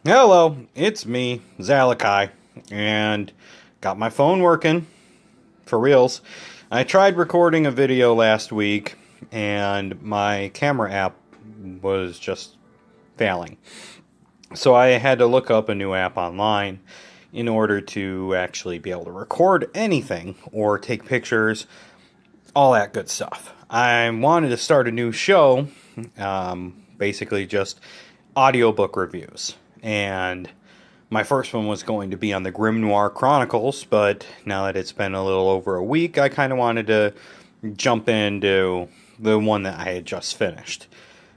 Hello, it's me, Zalakai, and got my phone working for reals. I tried recording a video last week, and my camera app was just failing. So I had to look up a new app online in order to actually be able to record anything or take pictures, all that good stuff. I wanted to start a new show, basically just audiobook reviews. And my first one was going to be on the Grim Noir Chronicles, but now that it's been a little over a week, I kind of wanted to jump into the one that I had just finished.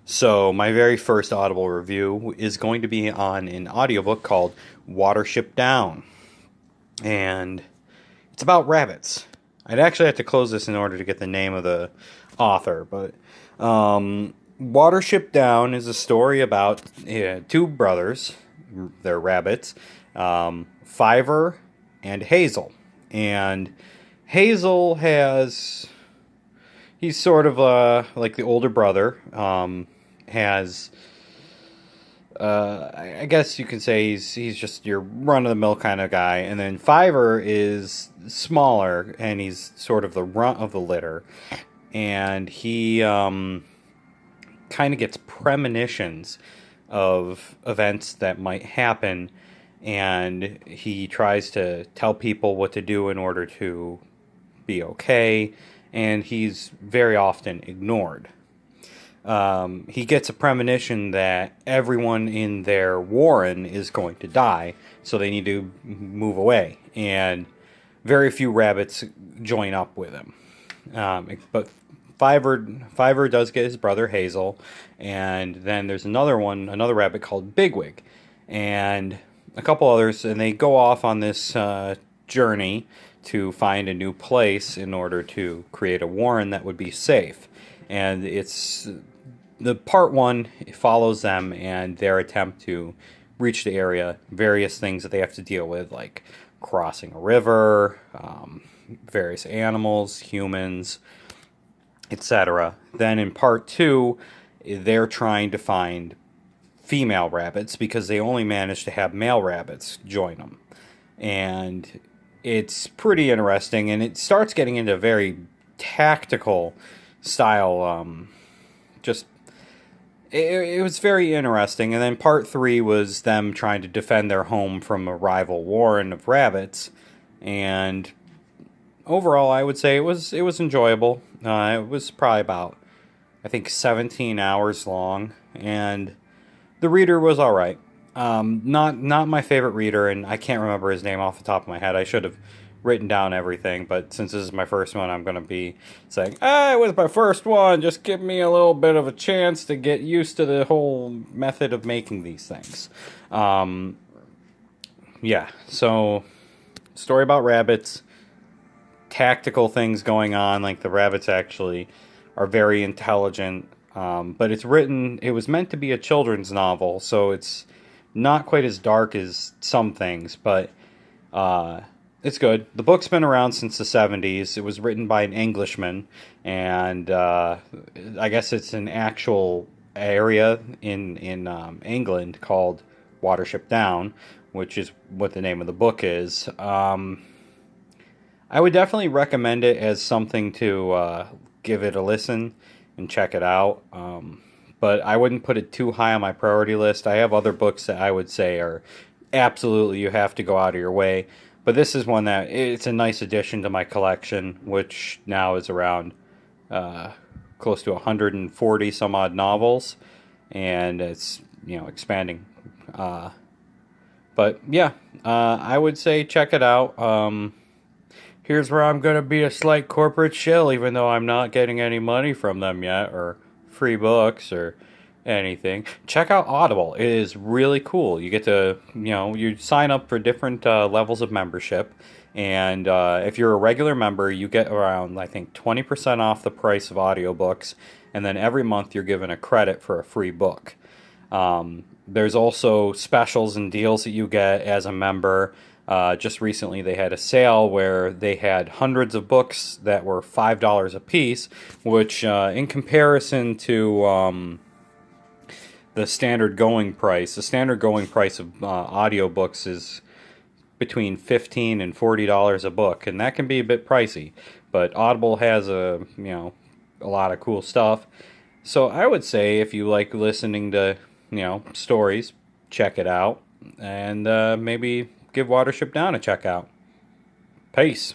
So, my very first Audible review is going to be on an audiobook called Watership Down. And it's about rabbits. I'd actually have to close this in order to get the name of the author, but Watership Down is a story about two brothers, they're rabbits, Fiver and Hazel. And Hazel he's sort of like the older brother, has, I guess you can say he's just your run-of-the-mill kind of guy. And then Fiver is smaller, and he's sort of the runt of the litter. And he kind of gets premonitions of events that might happen, and he tries to tell people what to do in order to be okay, and he's very often ignored. He gets a premonition that everyone in their warren is going to die, so they need to move away, and very few rabbits join up with him. But Fiver does get his brother Hazel, and then there's another rabbit called Bigwig, and a couple others, and they go off on this journey to find a new place in order to create a warren that would be safe. And it's the part one follows them and their attempt to reach the area, various things that they have to deal with, like crossing a river, various animals, humans, etc. Then in part two, they're trying to find female rabbits because they only managed to have male rabbits join them. And it's pretty interesting, and it starts getting into very tactical style. It was very interesting. And then part three was them trying to defend their home from a rival warren of rabbits. And overall, I would say it was enjoyable. It was probably about, I think, 17 hours long, and the reader was all right. Not my favorite reader, and I can't remember his name off the top of my head. I should have written down everything, but since this is my first one, I'm going to be saying, it was my first one. Just give me a little bit of a chance to get used to the whole method of making these things. Yeah, so story about rabbits. Tactical things going on, like the rabbits actually are very intelligent, but it was meant to be a children's novel, so it's not quite as dark as some things, but it's good. The book's been around since the 70s. It was written by an Englishman, and I guess it's an actual area in England called Watership Down, which is what the name of the book is. I would definitely recommend it as something to give it a listen and check it out. But I wouldn't put it too high on my priority list. I have other books that I would say are absolutely you have to go out of your way. But this is one that it's a nice addition to my collection, which now is around close to 140 some odd novels, and it's expanding. But yeah, I would say check it out. Here's where I'm going to be a slight corporate shill, even though I'm not getting any money from them yet, or free books, or anything. Check out Audible. It is really cool. You get to, you sign up for different levels of membership, and if you're a regular member, you get around, I think, 20% off the price of audiobooks, and then every month you're given a credit for a free book. There's also specials and deals that you get as a member. Just recently they had a sale where they had hundreds of books that were $5 a piece, which in comparison to the standard going price. The standard going price of audiobooks is between $15 and $40 a book, and that can be a bit pricey. But Audible has a lot of cool stuff. So I would say if you like listening to stories, check it out, and maybe give Watership Down a check out. Peace.